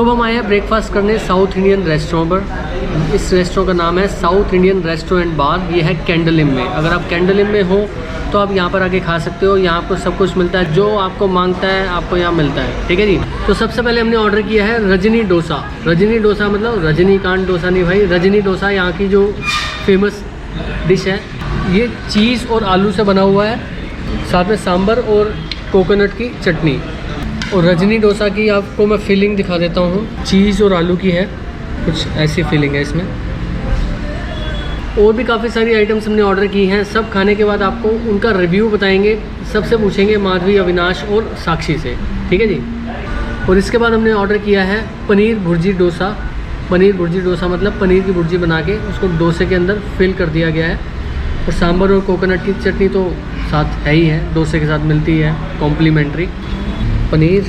अब हम आए हैं ब्रेकफास्ट करने साउथ इंडियन रेस्टोरेंट पर। इस रेस्टोरेंट का नाम है साउथ इंडियन रेस्टोरेंट बार। ये है कैंडलिम में। अगर आप कैंडलिम में हो तो आप यहाँ पर आके खा सकते हो। यहाँ पर सब कुछ मिलता है, जो आपको मांगता है आपको यहाँ मिलता है। ठीक है जी। तो सबसे पहले हमने ऑर्डर किया है रजनी डोसा। रजनी डोसा मतलब रजनीकांत डोसा नहीं भाई, रजनी डोसा यहाँ की जो फेमस डिश है। ये चीज़ और आलू से बना हुआ है, साथ में सांभर और कोकोनट की चटनी। और रजनी डोसा की आपको मैं फीलिंग दिखा देता हूँ। चीज़ और आलू की है, कुछ ऐसी फीलिंग है इसमें। और भी काफ़ी सारी आइटम्स हमने ऑर्डर की हैं। सब खाने के बाद आपको उनका रिव्यू बताएंगे। सबसे पूछेंगे माधवी, अविनाश और साक्षी से। ठीक है जी। और इसके बाद हमने ऑर्डर किया है पनीर भुर्जी डोसा। पनीर भुर्जी डोसा मतलब पनीर की भुर्जी बना के उसको डोसे के अंदर फिल कर दिया गया है। और सांभर और कोकोनट की चटनी तो साथ है ही है, डोसे के साथ मिलती है कॉम्प्लीमेंट्री। पनीर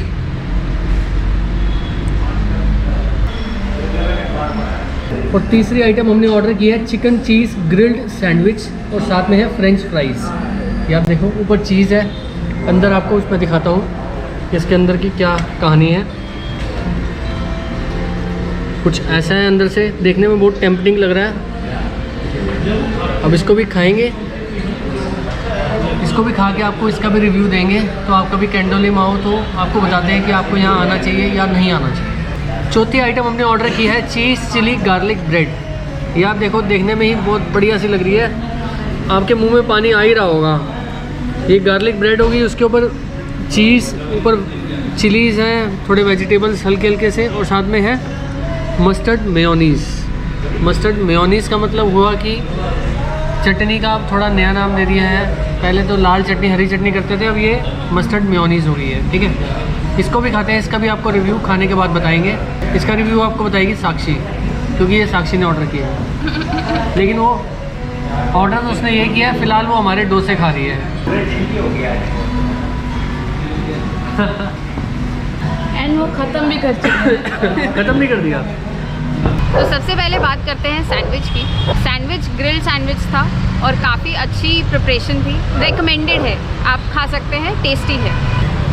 और तीसरी आइटम हमने ऑर्डर किया है चिकन चीज़ ग्रिल्ड सैंडविच और साथ में है फ्रेंच फ्राइज़। ये आप देखो, ऊपर चीज़ है, अंदर आपको उसमें दिखाता हूँ इसके अंदर की क्या कहानी है। कुछ ऐसा है, अंदर से देखने में बहुत टेम्पटिंग लग रहा है। अब इसको भी खाएंगे, इसको भी खा के आपको इसका भी रिव्यू देंगे। तो आप कभी कैंडोलिम आओ तो आपको बताते हैं कि आपको यहाँ आना चाहिए या नहीं आना चाहिए। चौथी आइटम हमने ऑर्डर की है चीज़ चिली गार्लिक ब्रेड। ये आप देखो, देखने में ही बहुत बढ़िया सी लग रही है, आपके मुंह में पानी आ ही रहा होगा। ये गार्लिक ब्रेड होगी, उसके ऊपर चीज़, ऊपर चिलीज़ हैं, थोड़े वेजिटेबल्स हल्के हल्के से, और साथ में है मस्टर्ड मेयोनीज़। मस्टर्ड मेयोनीज़ का मतलब हुआ कि चटनी का आप थोड़ा नया नाम दे दिया है। पहले तो लाल चटनी, हरी चटनी करते थे, अब ये मस्टर्ड मेयोनीज़ हो गई है। ठीक है, इसको भी खाते हैं। इसका भी आपको रिव्यू खाने के बाद बताएंगे। इसका रिव्यू आपको बताएगी साक्षी, क्योंकि ये साक्षी ने ऑर्डर किया है। लेकिन वो ऑर्डर तो उसने ये किया है, फ़िलहाल वो हमारे डोसे खा रही है। एंड वो ख़त्म भी कर चुका। ख़त्म नहीं कर दिया। तो सबसे पहले बात करते हैं सैंडविच की। सैंडविच ग्रिल सैंडविच था और काफ़ी अच्छी प्रिपरेशन थी। रेकमेंडेड है, आप खा सकते हैं, टेस्टी है।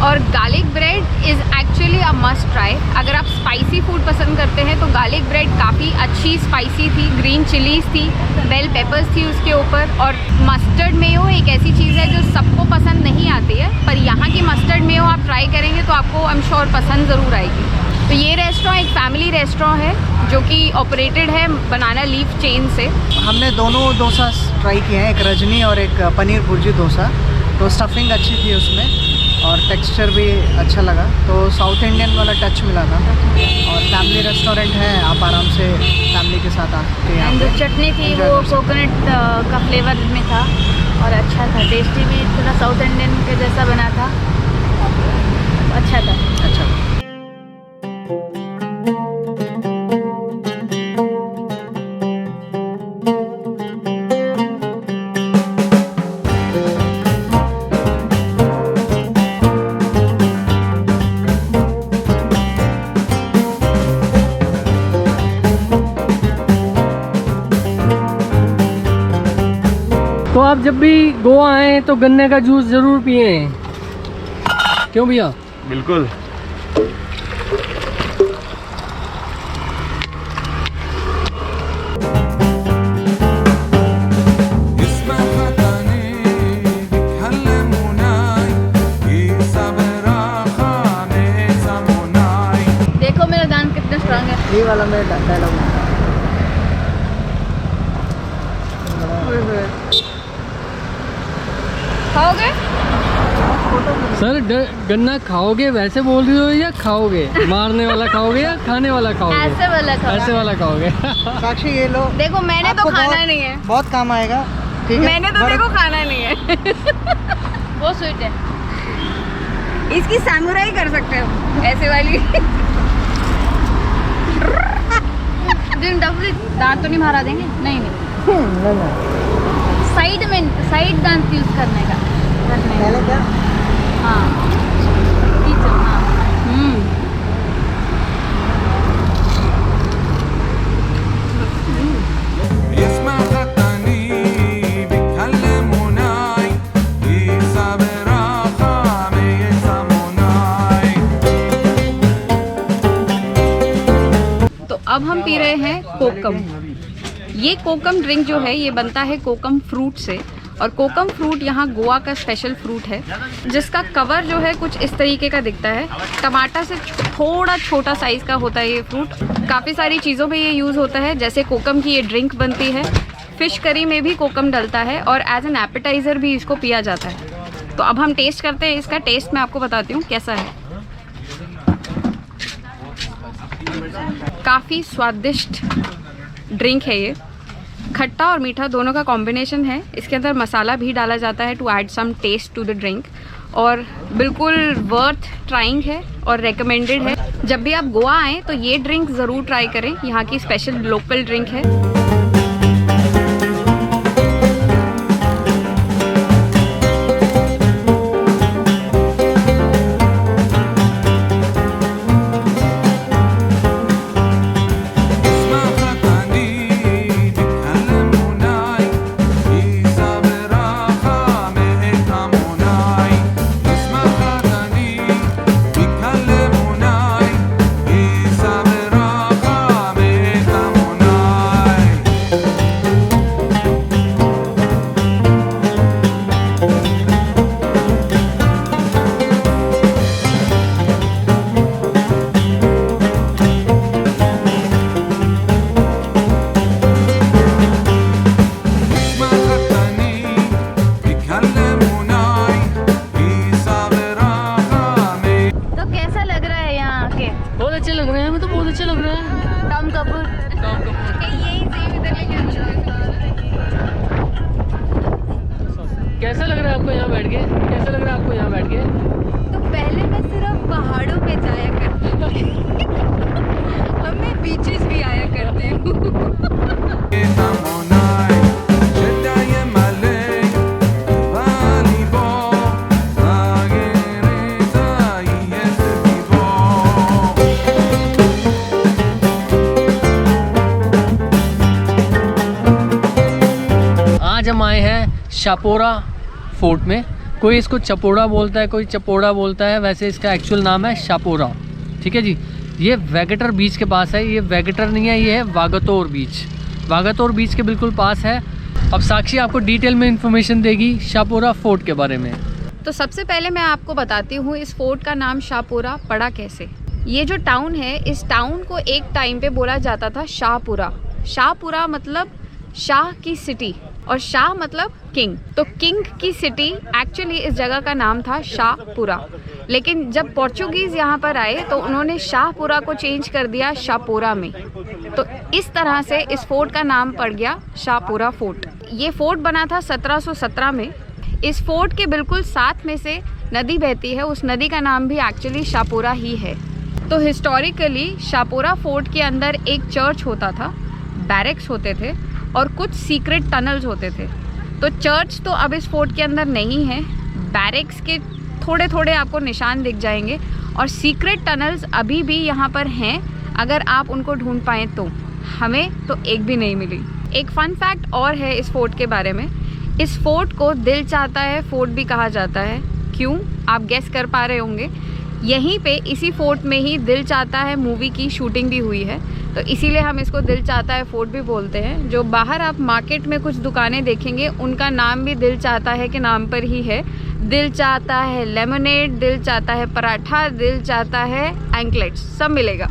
और garlic bread is actually a must try. अगर आप स्पाइसी फूड पसंद करते हैं तो गार्लिक ब्रेड काफ़ी अच्छी स्पाइसी थी। ग्रीन चिलीज़ थी, बेल पेपर्स थी उसके ऊपर, और मस्टर्ड मेयो एक ऐसी चीज़ है जो सबको पसंद नहीं आती है, पर यहाँ की मस्टर्ड मेयो आप ट्राई करेंगे तो आपको आई एम श्योर पसंद ज़रूर आएगी। तो ये रेस्टोरेंट एक फैमिली रेस्टोरेंट है जो कि ऑपरेटेड है बनाना लीफ चेन से। हमने दोनों डोसा ट्राई किए हैं, एक रजनी और एक पनीर भुर्जी डोसा। तो स्टफिंग अच्छी थी उसमें और टेक्सचर भी अच्छा लगा, तो साउथ इंडियन वाला टच मिला था। और फैमिली रेस्टोरेंट है, आप आराम से फैमिली के साथ आके यहाँ जो पे चटनी थी वो कोकोनट का फ्लेवर में था और अच्छा था, टेस्टी भी, थोड़ा साउथ इंडियन के जैसा बना था, अच्छा था। अच्छा। तो आप जब भी गोवा आएँ तो गन्ने का जूस ज़रूर पिए। क्यों भैया? बिल्कुल। देखो मेरा दान कितना स्ट्रांग है। ये वाला मेरा डायलॉग है। खाओगे? सर गन्ना खाओगे वैसे बोल रही हो या खाओगे? मारने वाला खाओगे या खाने वाला खाओगे? ऐसे वाला खाओ। ऐसे वाला खाओगे। साक्षी ये लो, देखो मैंने तो आपको खाना बहुत- नहीं है। बहुत काम आएगा। ठीक है, मैंने तो देखो खाना नहीं है। वो स्वीट है, इसकी सैमुराई कर सकते हो, ऐसे वाली। दांत तो नहीं मारा देंगे? नहीं साइड में, साइड दांत यूज करने का पहले क्या? हाँ टीचर, हाँ। कोकम। ये कोकम ड्रिंक जो है ये बनता है कोकम फ्रूट से, और कोकम फ्रूट यहाँ गोवा का स्पेशल फ्रूट है, जिसका कवर जो है कुछ इस तरीके का दिखता है। टमाटर से थोड़ा छोटा साइज़ का होता है ये फ्रूट। काफ़ी सारी चीज़ों पे ये यूज़ होता है, जैसे कोकम की ये ड्रिंक बनती है, फ़िश करी में भी कोकम डलता है, और एज एन एपेटाइज़र भी इसको पिया जाता है। तो अब हम टेस्ट करते हैं इसका। टेस्ट मैं आपको बताती हूँ कैसा है। काफ़ी स्वादिष्ट ड्रिंक है ये, खट्टा और मीठा दोनों का कॉम्बिनेशन है। इसके अंदर मसाला भी डाला जाता है to add some taste to the drink, और बिल्कुल वर्थ ट्राइंग है और रेकमेंडेड है। जब भी आप गोवा आएँ तो ये ड्रिंक ज़रूर ट्राई करें, यहाँ की स्पेशल लोकल ड्रिंक है। कैसा लग रहा है आपको यहाँ बैठ के? कैसा लग रहा है आपको यहाँ बैठ के? तो पहले मैं सिर्फ पहाड़ों पे जाया करती थी, अब मैं बीचेस भी आया करती हूँ। आज हम आए हैं शापोरा फोर्ट में। कोई इसको चपोड़ा बोलता है, कोई चपोड़ा बोलता है, वैसे इसका एक्चुअल नाम है शापोरा। ठीक है जी। ये वेगेटर बीच के पास है। ये वेगेटर नहीं है, ये है वागतोर बीच। वागतोर बीच के बिल्कुल पास है। अब साक्षी आपको डिटेल में इंफॉर्मेशन देगी शापोरा फोर्ट के बारे में। तो सबसे पहले मैं आपको बताती हूँ इस फोर्ट का नाम शापोरा पड़ा कैसे। ये जो टाउन है, इस टाउन को एक टाइम पे बोला जाता था शाहपुरा। शाहपुरा मतलब शाह की सिटी, और शाह मतलब किंग। तो किंग की सिटी एक्चुअली इस जगह का नाम था शाहपुरा। लेकिन जब पोर्चुगीज़ यहाँ पर आए तो उन्होंने शाहपुरा को चेंज कर दिया शापोरा में। तो इस तरह से इस फोर्ट का नाम पड़ गया शापोरा फोर्ट। ये फोर्ट बना था 1717 में। इस फोर्ट के बिल्कुल साथ में से नदी बहती है, उस नदी का नाम भी एक्चुअली शापोरा ही है। तो हिस्टोरिकली शापोरा फोर्ट के अंदर एक चर्च होता था, बैरक्स होते थे, और कुछ सीक्रेट टनल्स होते थे। तो चर्च तो अब इस फोर्ट के अंदर नहीं है, बैरक्स के थोड़े थोड़े आपको निशान दिख जाएंगे, और सीक्रेट टनल्स अभी भी यहाँ पर हैं, अगर आप उनको ढूंढ पाएँ तो। हमें तो एक भी नहीं मिली। एक फ़न फैक्ट और है इस फोर्ट के बारे में। इस फोर्ट को दिल चाहता है फोर्ट भी कहा जाता है। क्यों, आप गेस कर पा रहे होंगे। यहीं पे इसी फोर्ट में ही दिल चाहता है मूवी की शूटिंग भी हुई है, तो इसीलिए हम इसको दिल चाहता है फोर्ट भी बोलते हैं। जो बाहर आप मार्केट में कुछ दुकानें देखेंगे, उनका नाम भी दिल चाहता है के नाम पर ही है। दिल चाहता है लेमनेड, दिल चाहता है पराठा, दिल चाहता है एंकलेट्स, सब मिलेगा।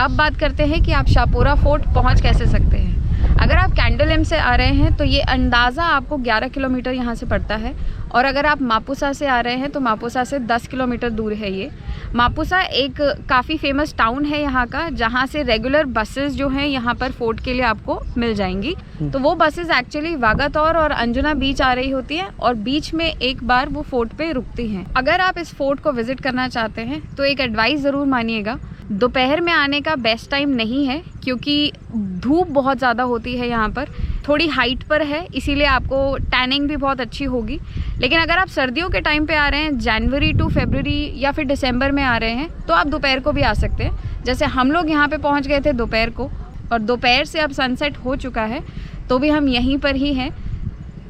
अब बात करते हैं कि आप शापोरा फोर्ट पहुंच कैसे सकते हैं। अगर आप कैंडोलिम से आ रहे हैं तो ये अंदाज़ा आपको 11 किलोमीटर यहाँ से पड़ता है, और अगर आप मापुसा से आ रहे हैं तो मापुसा से 10 किलोमीटर दूर है ये। मापुसा एक काफ़ी फेमस टाउन है यहाँ का, जहाँ से रेगुलर बसेस जो हैं यहाँ पर फोर्ट के लिए आपको मिल जाएंगी। तो वो बसेस एक्चुअली वागातोर और अंजुना बीच आ रही होती हैं, और बीच में एक बार वो फोर्ट पे रुकती हैं। अगर आप इस फोर्ट को विज़िट करना चाहते हैं तो एक एडवाइस ज़रूर मानिएगा, दोपहर में आने का बेस्ट टाइम नहीं है, क्योंकि धूप बहुत ज़्यादा होती है यहाँ पर। थोड़ी हाइट पर है, इसीलिए आपको टैनिंग भी बहुत अच्छी होगी। लेकिन अगर आप सर्दियों के टाइम पे आ रहे हैं, जनवरी टू फरवरी या फिर दिसंबर में आ रहे हैं, तो आप दोपहर को भी आ सकते हैं। जैसे हम लोग यहाँ पे पहुँच गए थे दोपहर को, और दोपहर से अब सनसेट हो चुका है, तो भी हम यहीं पर ही हैं।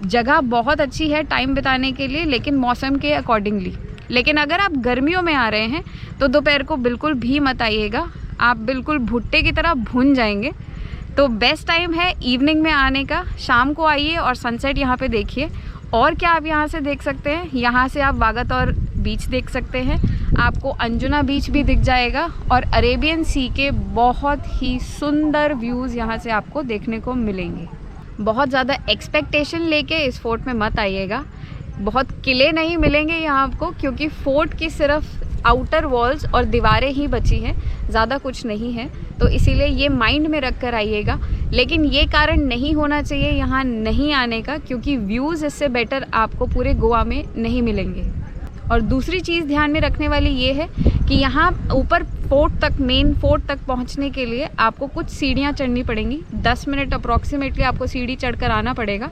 जगह बहुत अच्छी है टाइम बिताने के लिए, लेकिन मौसम के अकॉर्डिंगली। लेकिन अगर आप गर्मियों में आ रहे हैं तो दोपहर को बिल्कुल भी मत आइएगा, आप बिल्कुल भुट्टे की तरह भुन जाएंगे। तो बेस्ट टाइम है इवनिंग में आने का, शाम को आइए और सनसेट यहाँ पे देखिए। और क्या आप यहाँ से देख सकते हैं, यहाँ से आप वागातोर बीच देख सकते हैं, आपको अंजुना बीच भी दिख जाएगा और अरेबियन सी के बहुत ही सुंदर व्यूज़ यहाँ से आपको देखने को मिलेंगे। बहुत ज़्यादा एक्सपेक्टेशन लेके इस फोर्ट में मत आइएगा, बहुत किले नहीं मिलेंगे यहाँ आपको, क्योंकि फोर्ट की सिर्फ आउटर वॉल्स और दीवारें ही बची हैं, ज़्यादा कुछ नहीं है। तो इसीलिए ये माइंड में रख कर आइएगा। लेकिन ये कारण नहीं होना चाहिए यहाँ नहीं आने का, क्योंकि व्यूज़ इससे बेटर आपको पूरे गोवा में नहीं मिलेंगे। और दूसरी चीज़ ध्यान में रखने वाली ये है कि यहाँ ऊपर फोर्ट तक, मेन फोर्ट तक पहुँचने के लिए आपको कुछ सीढ़ियाँ चढ़नी पड़ेंगी। 10 मिनट अप्रॉक्सीमेटली आपको सीढ़ी चढ़कर आना पड़ेगा।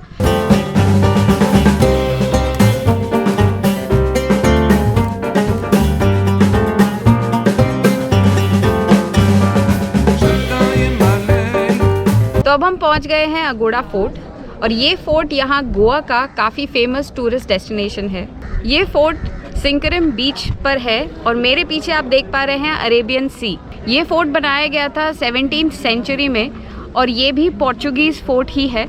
तो अब हम पहुंच गए हैं अगोड़ा फोर्ट, और ये फोर्ट यहाँ गोवा का काफ़ी फेमस टूरिस्ट डेस्टिनेशन है। ये फोर्ट सिंकरिम बीच पर है और मेरे पीछे आप देख पा रहे हैं अरेबियन सी। ये फोर्ट बनाया गया था 17th सेंचुरी में और ये भी पोर्चुगीज़ फोर्ट ही है।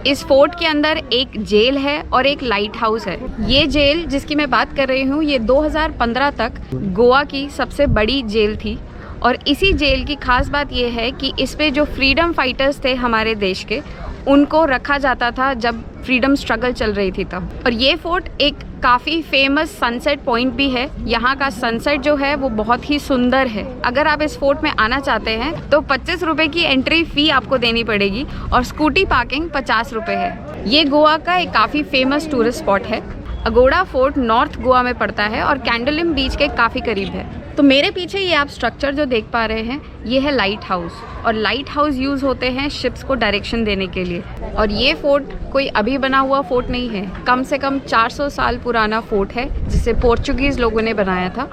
इस फोर्ट के अंदर एक जेल है और एक लाइट हाउस है। ये जेल जिसकी मैं बात कर रही हूँ, ये 2015 तक गोवा की सबसे बड़ी जेल थी। और इसी जेल की खास बात यह है कि इस पे जो फ्रीडम फाइटर्स थे हमारे देश के, उनको रखा जाता था जब फ्रीडम स्ट्रगल चल रही थी तब। और ये फोर्ट एक काफ़ी फेमस सनसेट पॉइंट भी है। यहाँ का सनसेट जो है वो बहुत ही सुंदर है। अगर आप इस फोर्ट में आना चाहते हैं तो 25 रुपये की एंट्री फ़ी आपको देनी पड़ेगी और स्कूटी पार्किंग 50 रुपये है। ये गोवा का एक काफ़ी फेमस टूरिस्ट स्पॉट है। अगोड़ा फोर्ट नॉर्थ गोवा में पड़ता है और कैंडोलिम बीच के काफ़ी करीब है। तो मेरे पीछे ये आप स्ट्रक्चर जो देख पा रहे हैं, ये है लाइट हाउस। और लाइट हाउस यूज़ होते हैं शिप्स को डायरेक्शन देने के लिए। और ये फोर्ट कोई अभी बना हुआ फोर्ट नहीं है, कम से कम 400 साल पुराना फोर्ट है जिसे पोर्चुगीज़ लोगों ने बनाया था।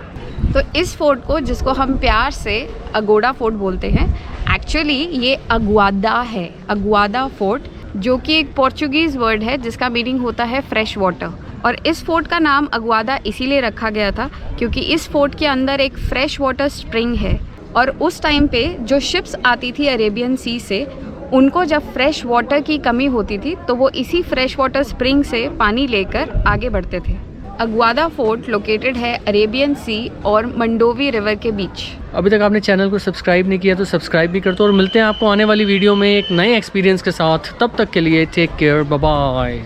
तो इस फोर्ट को, जिसको हम प्यार से अगोड़ा फोर्ट बोलते हैं, एक्चुअली ये अगुआदा है। अगुआदा फोर्ट जो कि एक पोर्चुगीज़ वर्ड है जिसका मीनिंग होता है फ्रेश वाटर। और इस फोर्ट का नाम अगुआदा इसीलिए रखा गया था क्योंकि इस फोर्ट के अंदर एक फ्रेश वाटर स्प्रिंग है। और उस टाइम पे जो शिप्स आती थी अरेबियन सी से, उनको जब फ्रेश वाटर की कमी होती थी तो वो इसी फ्रेश वाटर स्प्रिंग से पानी लेकर आगे बढ़ते थे। अगुआदा फोर्ट लोकेटेड है अरेबियन सी और मंडोवी रिवर के बीच। अभी तक आपने चैनल को सब्सक्राइब नहीं किया तो सब्सक्राइब भी कर दो और मिलते हैं आपको आने वाली वीडियो में एक नए एक्सपीरियंस के साथ। तब तक के लिए टेक केयर, बाय बाय।